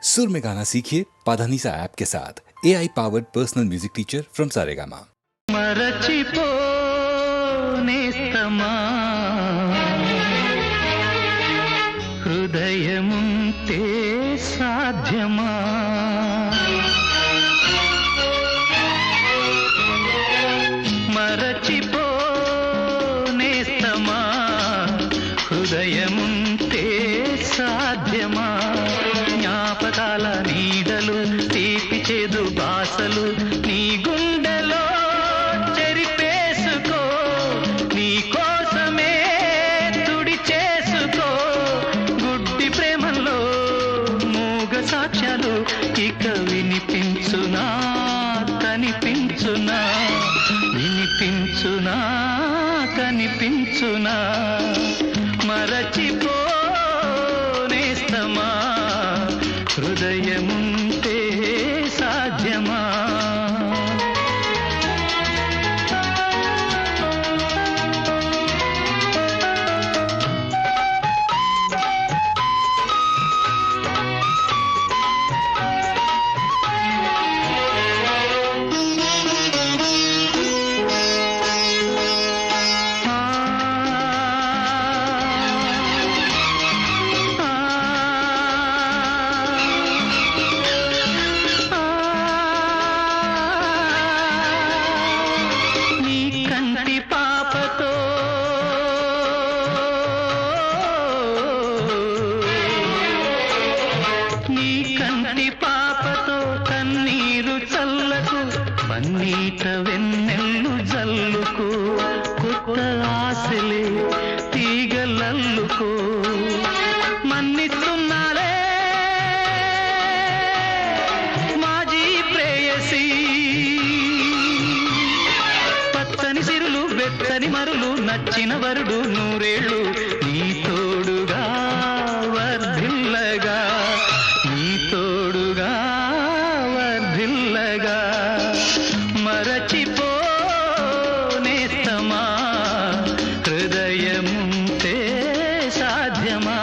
सुर में गाना सीखिए पाधानीसा ऐप के साथ AI powered personal music teacher from Saregama. మరచిపోనేస్తమా హృదయముంటే సాధ్యమా మరచిపోనేస్తమా హృదయముంటే సాధ్యమా జ్ఞాపకాల నీడలు తీపి చేదు బాసలు నీ గుండెలో చెరిపేసుకో నీ కోసమే తుడి చేసుకో గుడ్డి ప్రేమలో మూగ సాక్ష్యాలు ఇక వినిపించునా కనిపించునా వినిపించునా కనిపించునా మరచిపోనేస్తమా హృదయముంటే సాధ్యమా పన్నీట వెన్నెల్లు జల్లుకో కొత్త ఆశలే తీగలల్లుకో మన్నిస్తున్నాలే మాజీ ప్రేయసి పచ్చని సిరులు వెచ్చని మరులు నచ్చిన వరుడు నూరేళ్ళు నీ తోడుగా వర్ధిల్లగా నీ తోడుగా వర్ధిల్లగా మరచిపోనేస్తమా హృదయముంటే సాధ్యమా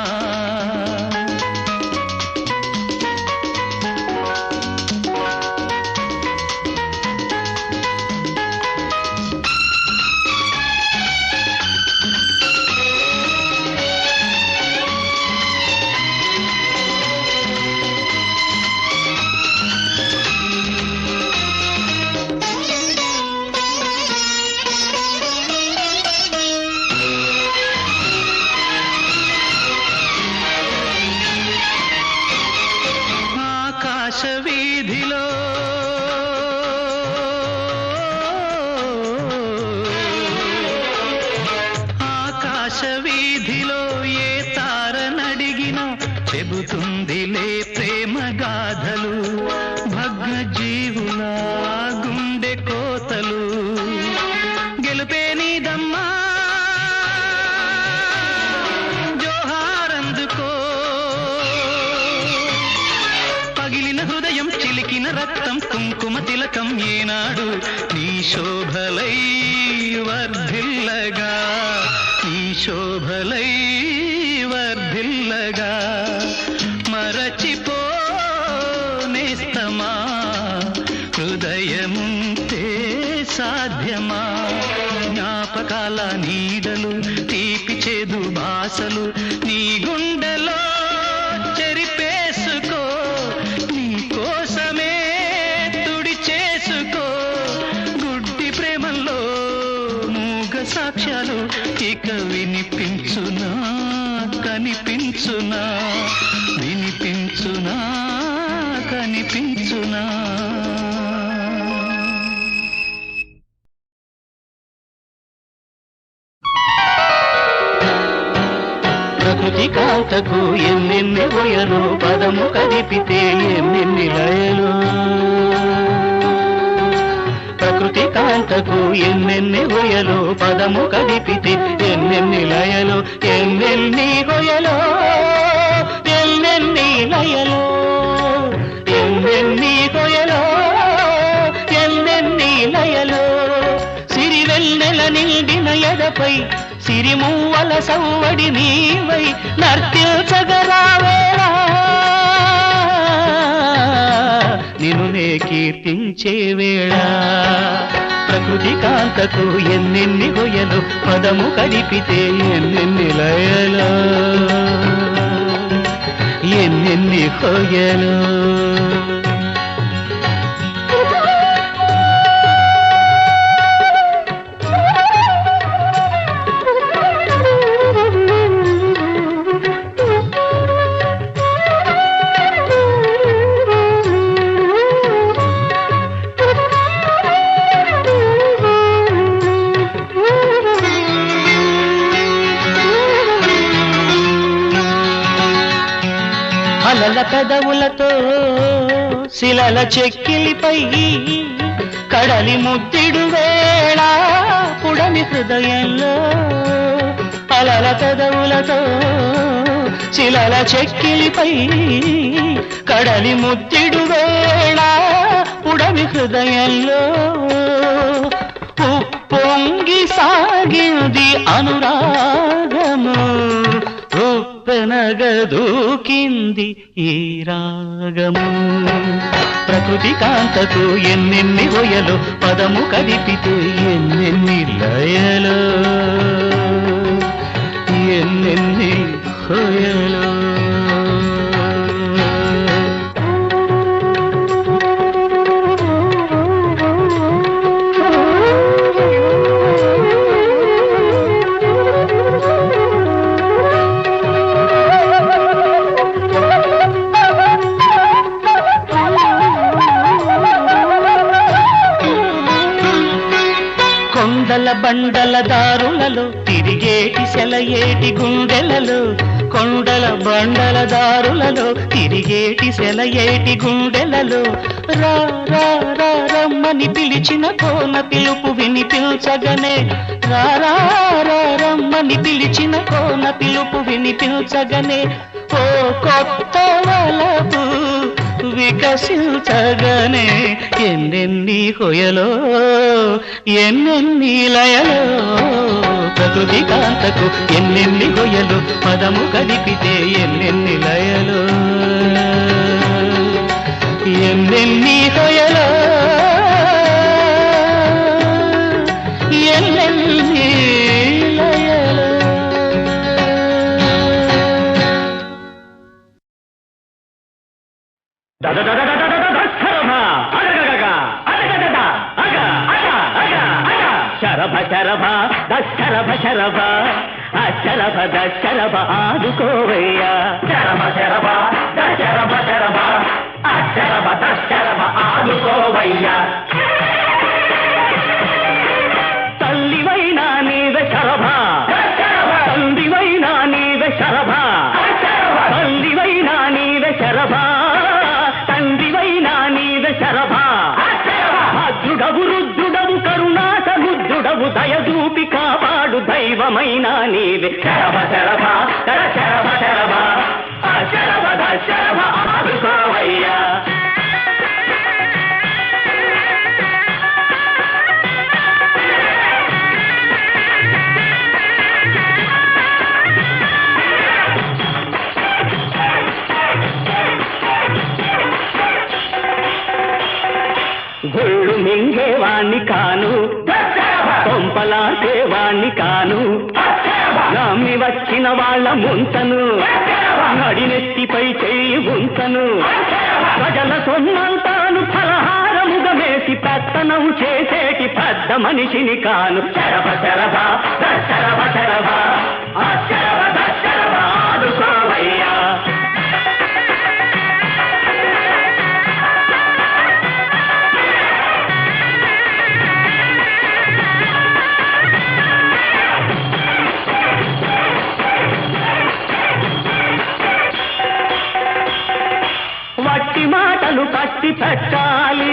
వీధిలో ఆకాశ వీధిలో ఏ తారనడిగినా చెబుతుందిలే ప్రేమ గాథలు భగ్న జీవుల గుండె కోతలు గెలుపే నీదమ్మా జోహారందుకో పగిలిన హృదయం చిలికిన రక్తం కుంకుమ తిలకం ఏనాడు నీ శోభలై వర్ధిల్లగా నీ శోభలై వర్ధిల్లగా మరచిపోనేస్తమా హృదయముంటే సాధ్యమా జ్ఞాపకాల నీడలు తీపి చేదు బాసలు నీ గుండెలో చెరిపేసుకో నీ కోసమే తుడి చేసుకో గుడ్డి ప్రేమల్లో మూగ సాక్ష్యాలు ఇక వినిపించునా కనిపించునా వినిపించునా కనిపించునా ప్రకృతి కాంతకు ఎన్నెన్ని ఒయలు పదము కదిపితే ఎన్నెన్ని లయలు ప్రకృతి కాంతకు ఎన్నెన్ని ఒయలు పదము కదిపితే ఎన్నెన్ని లయలు ఎన్నెన్ని ఒయలో ఎన్నెన్ని లయలో ఎన్నెన్ని ఒయలో ఎన్నెన్ని లయలో సిరివెన్నెల నిండిన ఎదపై సిరిమూవల సవ్వడి నీవై నర్తిల్చగరావేరా నిన్ను నే కీర్తించే వేళ ప్రకృతి కాంతకు ఎన్నెన్ని హొయలు పదము కదిపితే ఎన్నెన్ని లయలు ఎన్నెన్ని హొయలు అలల పెదవులతో శిలల చెక్కిలిపై కడలి ముద్దిడు వేళ పుడమి హృదయంలో అలల పెదవులతో శిలల చెక్కిలిపై కడలి ముద్దిడు వేళ పుడమి హృదయంలో పొంగి సాగింది అనురాగము పెనగదూకింది ఈ రాగము ప్రకృతి కాంతకు ఎన్నెన్ని హొయలు పదము కదిపితే ఎన్నెన్ని లయలు ఎన్నెన్ని హొయలు కొండల బండల దారులలో తిరిగేటి సెలయేటి గుండెలలో కొండల బండల దారులలో తిరిగేటి సెలయేటి గుండెలలో రా రా రా రమ్మని పిలిచిన కోన పిలుపు వినిపించగనే రా రా రా రమ్మని పిలిచిన కోన పిలుపు వినిపించగనే ఓ కొత్త వలపు వికసించగనే ఎన్నెన్ని హొయలో ఎన్నెన్ని లయలో ప్రకృతి కాంతకు ఎన్నెన్ని హొయలు పదము కదిపితే ఎన్నెన్ని లయలో ఎన్నెన్ని హొయలో ఎన్నెన్ని లయలో శరభ శరభ దశరభ శరభ అశరభ దశరభ ఆదుకోవయ్యా శరభ శరభ దశరభ శరభ అశరభ దశరభ ఆదుకోవయ్యా తల్లివైనా నీవే శరభ తండ్రివైనా నీవే శరభ తల్లివైనా నీవే శరభ తండ్రివైనా నీవే శరభ భద్రుడవు రుద్రుడవు కరుణాస రుద్రుడవు దయదూపి కాపాడు దైవమైన నీవే శరభ శరభ శరభ శరభ శరభ శరభ ఆదుకోవయ్యా గొళ్ళు మింగేవాణ్ణి కాను కొంపలాసేవాణ్ణి కాను నమ్మి వచ్చిన వాళ్ళ ముంచను నడినెత్తిపై చెయ్యి ఉంచను ప్రజల సొమ్మంతాను ఫలహారముగా మేసి పెత్తనం చేసేటి పెద్ద మనిషిని కాను శరభ శరభ దశరభ శరభ అశరభ దశరభ ఆదుకోవయ్యా వట్టి మాటలు కట్టి పెట్టాలి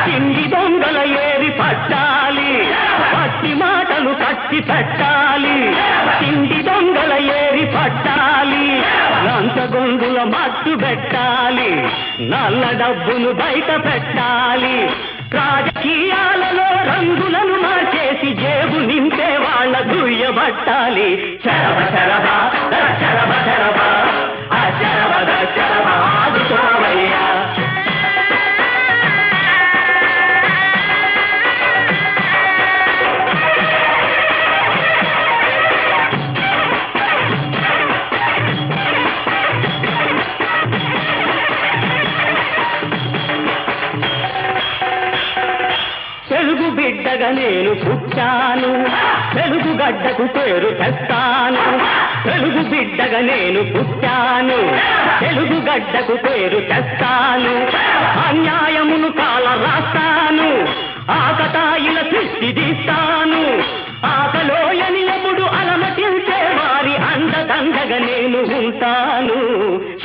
చిండి దొంగల ఏరి పట్టాలి వట్టి మాటలు కట్టి పెట్టాలి చిండి దొంగల ఏరి పట్టాలి లంచగొండుల మట్టు పెట్టాలి నల్ల డబ్బును బయట పెట్టాలి రాజకీయాలలో రంగులను మార్చేసి జేబు నింపే వాళ్ళ దుయ్యబట్టాలి శరభ శరభ శరభ శరభ అశరభ శరభ ఆదుకోవయ్యా బిడ్డగా నేను పుట్టాను, తెలుగు గడ్డకు పేరు తెస్తాను. తెలుగు బిడ్డగా నేను పుట్టాను, తెలుగు గడ్డకు పేరు తెస్తాను. అన్యాయమును కాల రాస్తాను, ఆకతాయిల సృష్టి తీస్తాను. ఆకలోయని ఎప్పుడు అలమటించే వారి అండదండగా నేను ఉంటాను.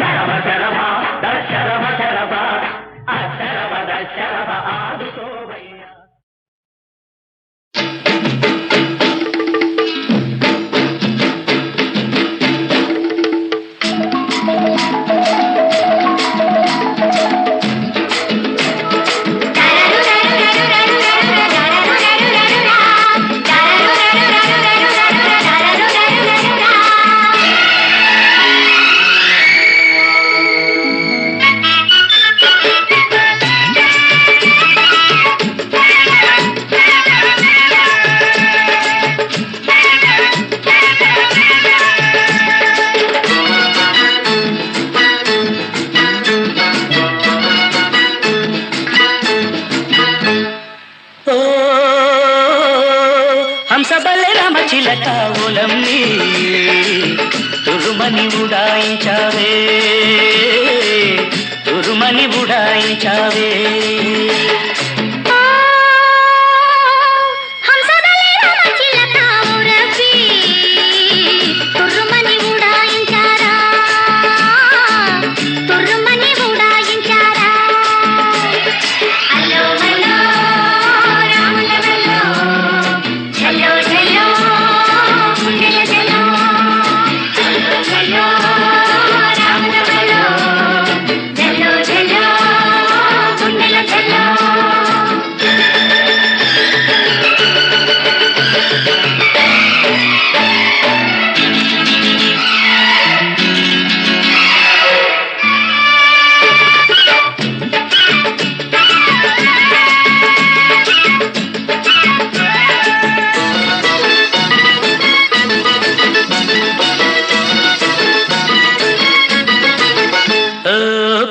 శరవ శరవ దశరవ శరవ అశరవ దశరవ ఆదుకోవయ్యా. హంసబల్లె రామచిలక ఓలమ్మి తురుమని ఉడాయించావే, తురుమని ఉడాయించావే.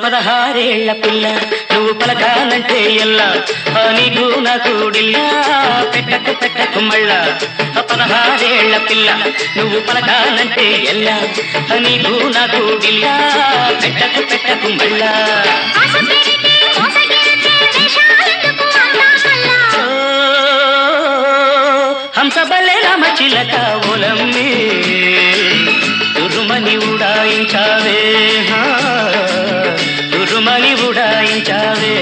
పదహారేళ్ల పిల్ల నువ్వు పలకాలంటే ఎల్లా, నీకు నాకు డిల్లా పెట్టకు పెట్టకు మళ్ళా. 16 పిల్ల నువ్వు పలకాలంటే ఎల్లా, నీకు నాకు డిల్లా పెట్టకు పెట్టకు మళ్ళా. హంసబల్లె రామచిలక ఓలమ్మి తురుమని ఉడాయించావే, తురుమని ఉడాయించావే.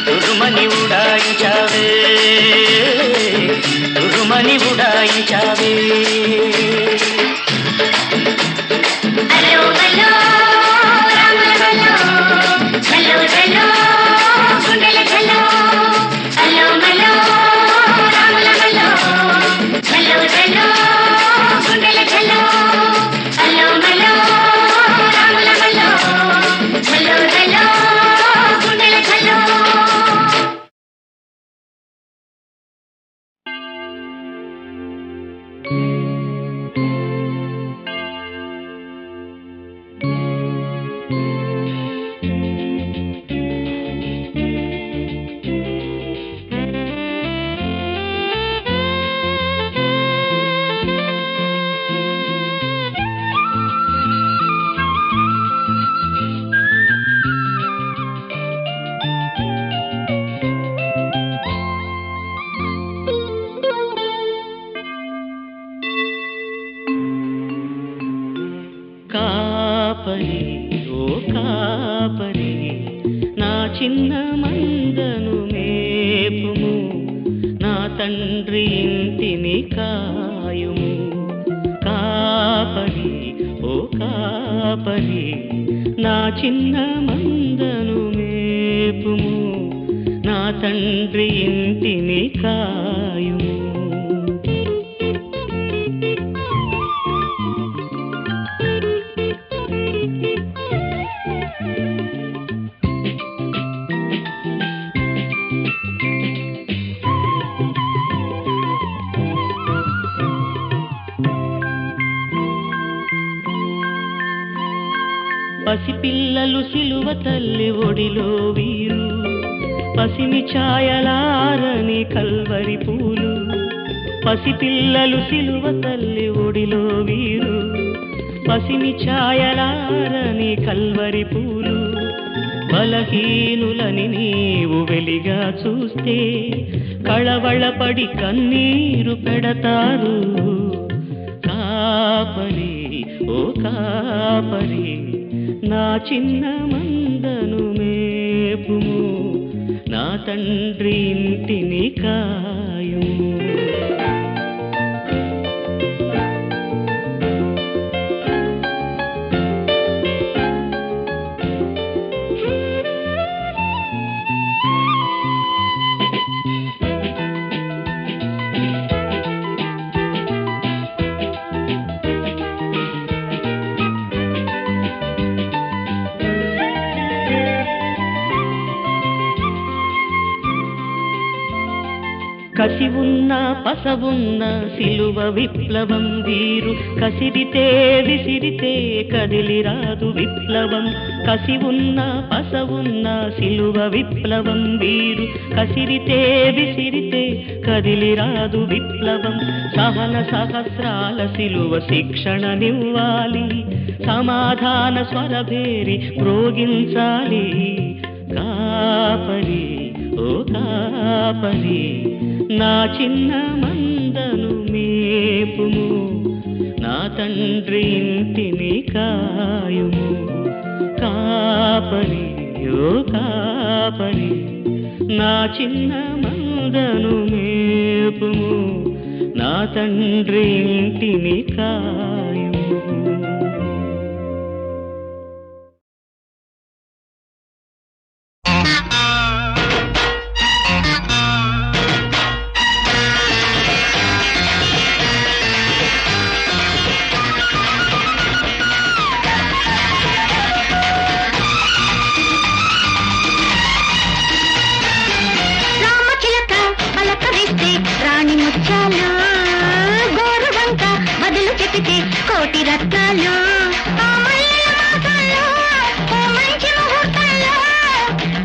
తురుమని ఉడాయించావే, తురుమని ఉడాయించావే. ఓ కాపరి నా చిన్న మందను మేపుము నా తండ్రి ఇంటిని కాయుము కాపరి ఓ కాపరి నా చిన్న మందను మేపుము నా తండ్రి ఇంటిని కాయుము పసిపిల్లలు సిలువ తల్లి ఒడిలో వీరు పసిమి ఛాయలారని కల్వరి పూలు పసిపిల్లలు సిలువ తల్లి ఒడిలో వీరు పసిమి ఛాయలారని కల్వరి పూలు బలహీనులని నీవు వెలిగా చూస్తే కళవళపడి కన్నీరు పెడతారు కాపరి ఓ కాపరి నా చిన్న మందను మేపుము నా తండ్రి ఇంటిని కాయుము కసి ఉన్న పసవున్న సిలువ విప్లవం వీరు కసిరితే విసిరితే కదిలిరాదు విప్లవం కసి ఉన్న పసవున్న సిలువ విప్లవం వీరు కసిరితే విసిరితే కదిలిరాదు విప్లవం సహన సహస్రాల సిలువ శిక్షణనివ్వాలి సమాధాన స్వరభేరి మ్రోగించాలి కాపరి ఓ కాపరి నా చిన్న మందను మేపుము నా తండ్రి ఇంటిని కాయుము కాపరి ఓ కాపరి నా చిన్న మందను మేపుము నా తండ్రి ఇంటిని కాయుము కోటి రత్నాలు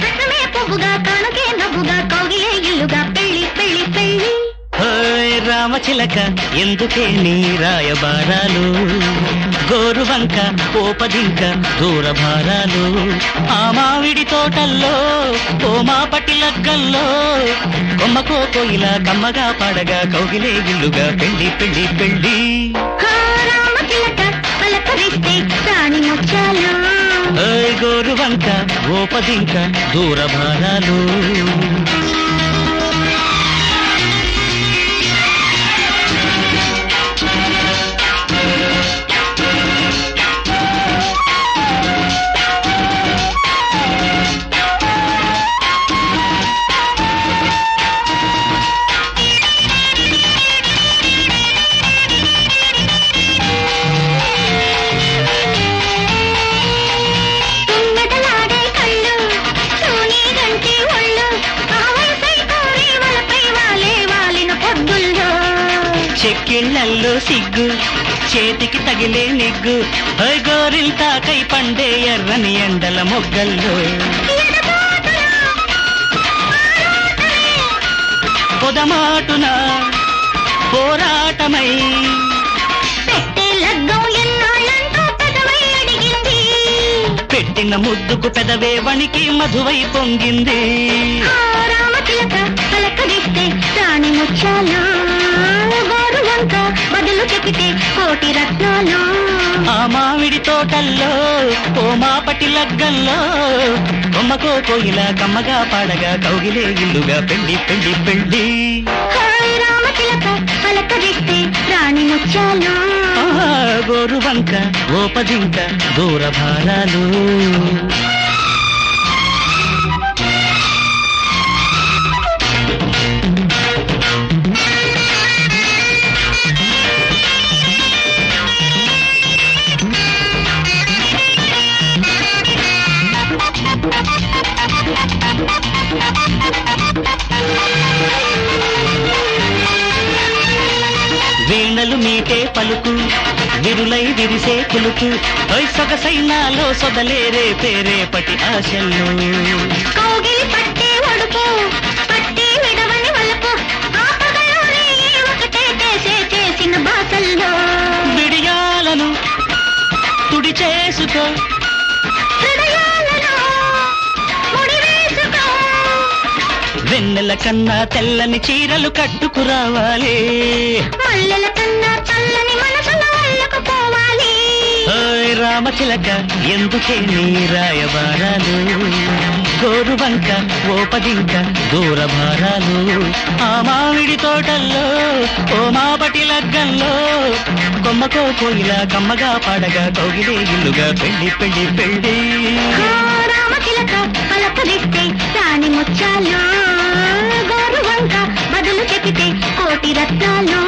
రత్నమే పువ్వుగా కానుకే నవ్వుగా కౌగిలే ఇల్లుగా పెళ్లి పెళ్లి పెళ్లి రామచిలక ఎందుకే నీ రాయబారాలు గోరువంక పోపదింక దూర భారాలు ఆ మామిడి తోటల్లో ఓ మా పటిలగ్గల్లో కొమ్మకో కోయిల కమ్మగా పడగా కౌగిలే ఇల్లుగా పెళ్లి పెళ్లి పెళ్లి రాణి ముచ్చాలు గోరువంక ఓపదింక దూర భారాలు చెక్కిళ్ళల్లో సిగ్గు చేతికి తగిలే నిగ్గు గోరిల్తాకై పండే ఎర్రని ఎండల మొగ్గల్లో పొదమాటున పోరాటమై పెట్టిన ముద్దుకు పెదవే వణికి మధువై పొంగింది రాణి ముచ్చాల వంక బదులు చెక్కితే కోటి రత్నాలు. ఆ మామిడి తోటల్లో ఓ మాపటి లగ్గంలో కొమ్మకో కోయిల కమ్మగా పాడగా కౌగిలే ఇల్లుగా పెళ్లి పెళ్లి పెళ్లి. హాయ్ రామచిలక పలకరిస్తే రాణి ముత్యాలు. గోరు వంక ఓపదింక దూర భారాలు. వీణలు మీటే పలుకు విరులై విరిసే కులుకు సొగసైనాలో సొదలేరే పేరేపటి ఆశల్లో. కౌగిలి పట్టే ఒడుపు పట్టి విడవని వలపు ఆ పగలోనే ఒకటే చేసిన బాసల్లో. విడియాలను తుడి చేసుకో హృదయాలలో ముడి వేసుకో. వెన్నెల కన్నా తెల్లని చీరలు కట్టుకురావాలి. మల్లెల కన్నా చల్లని మనసుల వల్లకు పోవాలి. రామచిలక ఎందుకే నీ రాయబారాలు. గోరు వంక ఓపదింక దూర భారాలు. ఆ మామిడి తోటల్లో ఓ మాపటి లగ్గంలో కొమ్మకో కోయిల కమ్మగా పాడగా కౌగిలే ఇల్లుగా పెళ్లి పెళ్లి పెళ్లి. రామచిలక పలకరిస్తే రాణి ముత్యాలు. గోరు వంక బదులు చెక్కితే కోటి రత్నాలు.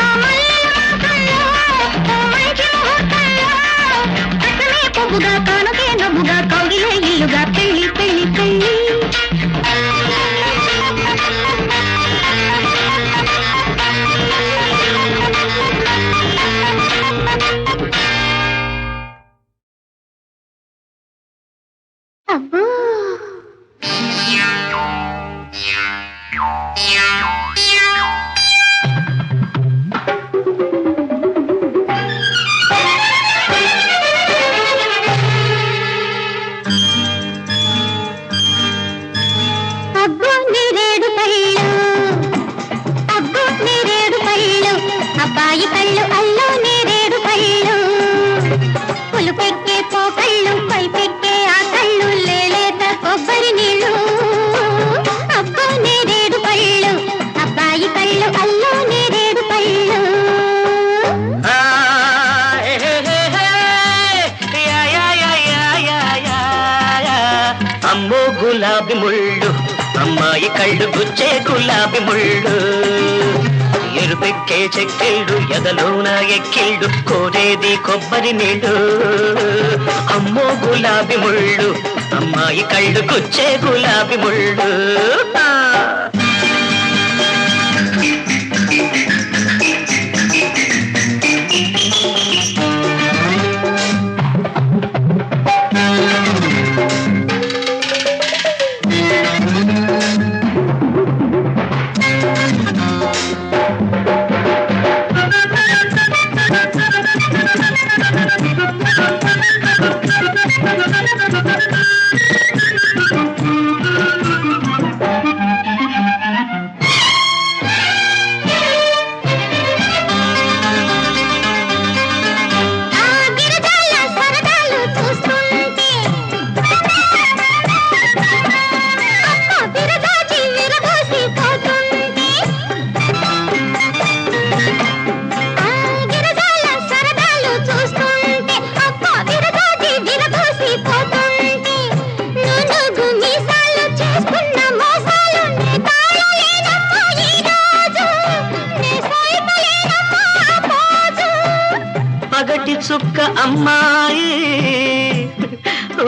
ఆ మల్లెల మాసంలో ఓ మంచి ముహూర్తంలో రసమే పువ్వుగా కానుకే నవ్వుగా కౌగిలే ఇల్లుగా పెళ్లి పెళ్లి పెళ్లి. అబ్బో అబ్బో నీరేడు పళ్ళు అబ్బో నీరేడు పళ్ళు అబ్బాయి కళ్ళు అల్లో నీరేడు పళ్ళు. పులుపెక్కే పోకళ్ళు పైపెక్కే ఆ కళ్ళు లేలేత కొబ్బరి నీళ్ళు. అబ్బో నీరేడు పళ్ళు అబ్బాయి కళ్ళు అల్లో నీరేడు పళ్ళు. అమ్మో గులాబీ ముళ్ళు అమ్మాయి కళ్ళు గుచ్చే గులాబీ ముళ్ళు. ఎరుపెక్కే చెక్కిళ్ళు ఎదలోన ఎక్కిళ్ళు కోరేది కొబ్బరి నీళ్ళు. అమ్మో గులాబీ ముళ్ళు అమ్మాయి కళ్ళు గుచ్చే గులాబీ ముళ్ళు. చుక్క అమ్మాయి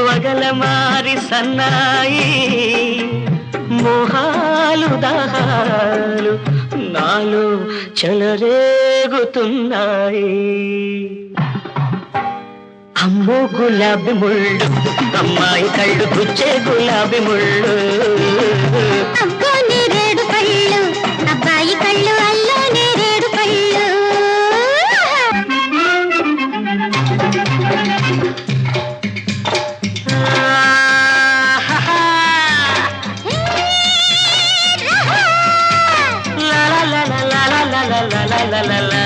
వగల మారి సన్నాయి మోహాలు దాహాలు నాలో చెలరేగుతున్నాయి. అమ్మో గులాబీ ముళ్ళు అమ్మాయి కళ్ళు గుచ్చే గులాబీ ముళ్ళు. అబ్బో నేరేడు పళ్ళు అబ్బాయి కళ్ళు అల్లో నేరేడు పళ్ళు. la la la la la la la la la la la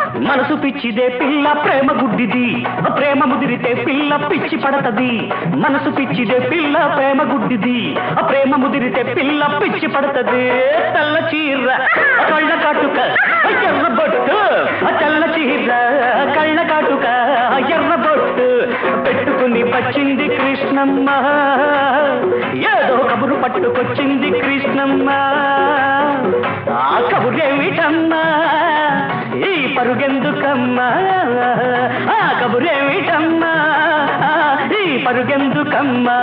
మనసు పిచ్చిదే పిల్ల ప్రేమ గుడ్డిది, ప్రేమ ముదిరితే పిల్ల పిచ్చి పడతది. మనసు పిచ్చిదే పిల్ల ప్రేమ గుడ్డిది, ప్రేమ ముదిరితే పిల్ల పిచ్చి పడతది. తెల్ల చీర కళ్ళ కాటుక ఎర్ర బొట్టు, తెల్ల చీర కళ్ళ కాటుక ఎర్ర బొట్టు పెట్టుకుని వచ్చింది కృష్ణమ్మ, ఏదో కబురు పట్టుకొచ్చింది కృష్ణమ్మ. ఆ కబురేమిటమ్మా ఈ పరుగెందుకమ్మా, ఆ కబురేమిటమ్మా ఈ పరుగెందుకమ్మా.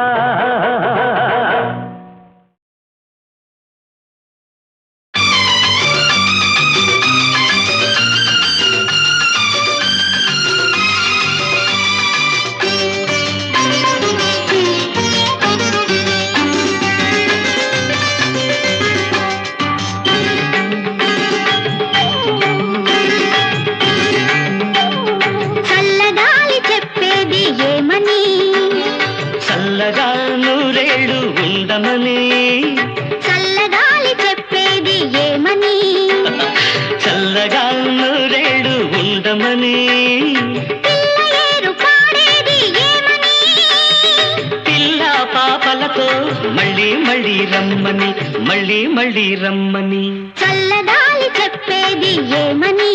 చల్లగా నూరేళ్ళు ఉండమని, చల్లగాలి చెప్పేది ఏమని, చల్లగా నూరేళ్ళు ఉండమని, పిల్లయేరు పాడేది ఏమని, పిల్ల పాపలతో మళ్ళీ మళ్ళీ రమ్మని, మళ్ళీ మళ్ళీ రమ్మని. చల్లగాలి చెప్పేది ఏమని.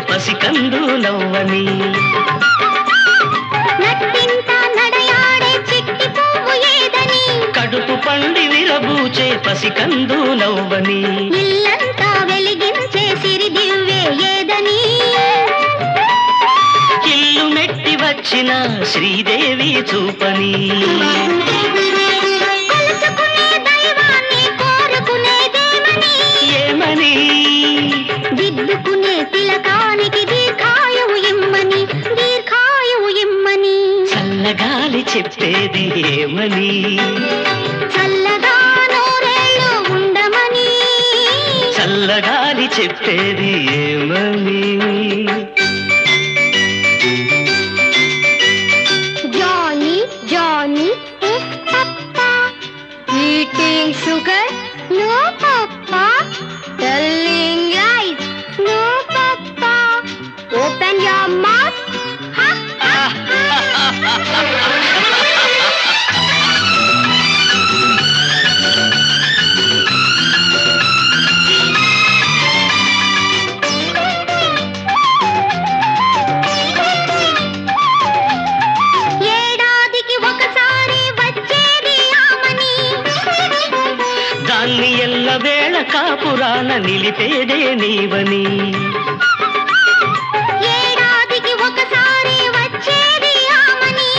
పసికందు నవ్వని, నట్టింత నడయాడే చిట్టి పువ్వు ఏదని, కడుపు పండి విరబూచే పసికందు నవ్వని, ఇల్లంతా వెలిగించే సిరిదివ్వే ఏదని, ఇల్లు మెట్టి వచ్చిన శ్రీదేవి చూపని, కొలుచుకునే దైవాన్ని కోరుకునేదేమని, ఏమని దిద్దుకునే తిలకానికి దీర్ఘాయువు ఇమ్మని, దీర్ఘాయువు ఇమ్మని. చల్లగాలి చెప్పేది ఏమని, చల్లగా నూరేళ్ళు ఉండమని, చల్లగాలి చెప్పేది ఏమని. Johnny Johnny papa, eating sugar no papa, telling lies no papa, open your mouth. ఏడాదికి ఒకసారి వచ్చేది ఆమని, దాన్ని ఎల్ల వేళ కాపురాన నిలిపేదే నీవని, ఏడాదికి ఒకసారి వచ్చేది ఆమని,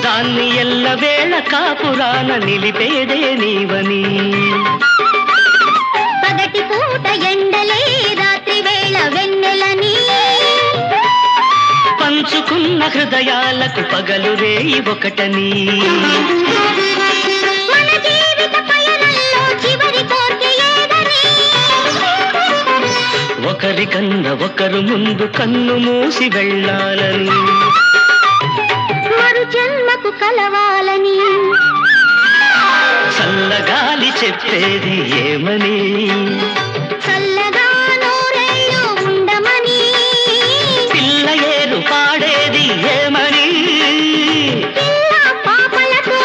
దాన్ని ఎల్ల వేళ కాపురాన నిలిపేదే నీవని, పగటి పూట ఎండలే రాత్రి వేళ వెన్నెలని, పంచుకున్న హృదయాలకు పగలు రేయి ఒకటని, మన జీవిత పయనంలో చివరి కోర్కె ఏదని, ఒకరికన్నా ఒకరు ముందు కన్ను మూసి వెళ్ళాలని, మరు జన్మకు కలవాలని. చల్లగాలి చెప్పేది ఏమని, చల్లగా నూరేళ్ళు ఉండమని, పిల్ల ఏరు పాడేది ఏమని, పిల్ల పాపలతో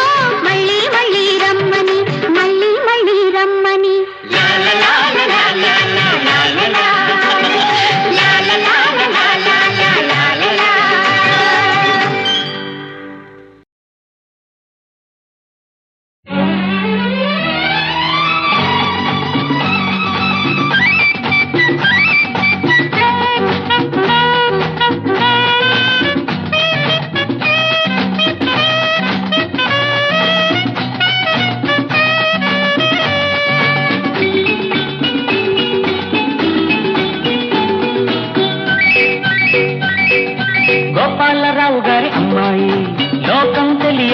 మళ్ళీ మళ్ళీ రమ్మని, మళ్ళీ మళ్ళీ రమ్మని. లా లా లా లా లా లా లా లా లా. లా లా లా లా లా లా లా లా లా.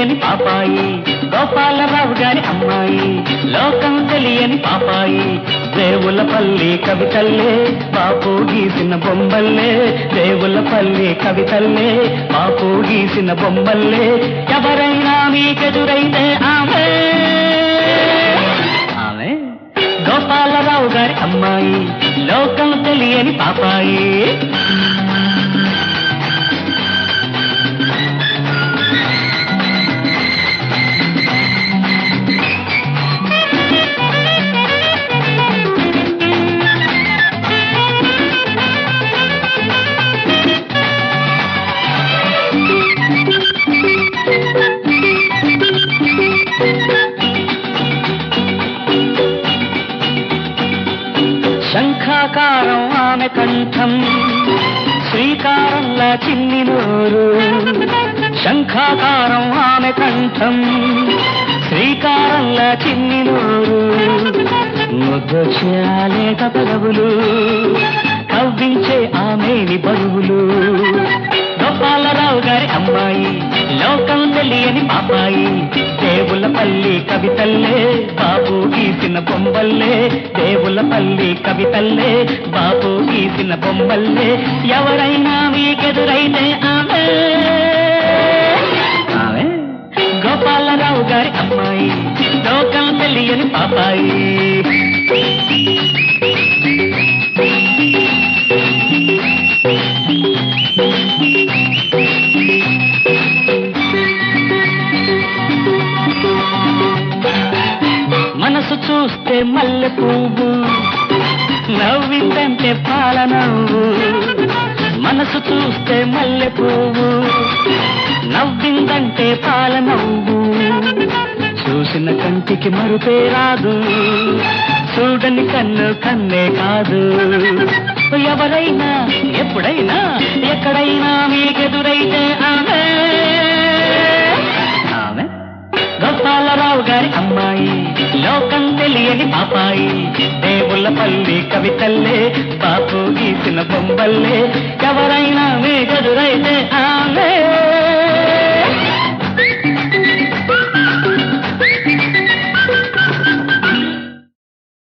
తెలియని పాపాయి గోపాలరావు గారి అమ్మాయి లోకం తెలియని పాపాయి దేవులపల్లి కవితల్లే బాపు గీసిన బొమ్మల్లే దేవులపల్లి కవితల్లే బాపు గీసిన బొమ్మల్లే ఎవరైనా మీకెదురైతే ఆమె ఆమె గోపాలరావు గారి అమ్మాయి లోకం తెలియని పాపాయి శంఖాకారం ఆమె కంఠం శ్రీకారంలా చిన్ని నోరు శంఖాకారం ఆమె కంఠం శ్రీకారంలా చిన్ని నోరు ముద్దొచ్చాలేక పెదవులు కవ్వించే ఆమెని బరువులు గోపాలరావు గారి అమ్మాయి లోకం తెలియని పాపాయి దేవులపల్లి కవితల్లే బాబు గీసిన బొమ్మల్లే దేవులపల్లి కవితల్లే బాబు గీసిన బొమ్మల్లే ఎవరైనా మీకెదురైతే ఆమె ఆమె గోపాలరావు గారి అమ్మాయి లోకం తెలియని పాపాయి మనసు చూస్తే మల్లె పువ్వు నవ్విందంటే పాల నవ్వు మనసు చూస్తే మల్లె పువ్వు నవ్విందంటే పాల నవ్వు చూసిన కంటికి మరుపే రాదు చూడని కన్ను కన్నే కాదు ఎవరైనా ఎప్పుడైనా ఎక్కడైనా మీకెదురైతే ఆమె ఆమె గోపాలరావు గారి అమ్మాయి లోకం తెలియని పాపాయి దేవులపల్లి కవితల్లే బాపు గీసిన బొమ్మల్లే ఎవరైనా మీకెదురైతే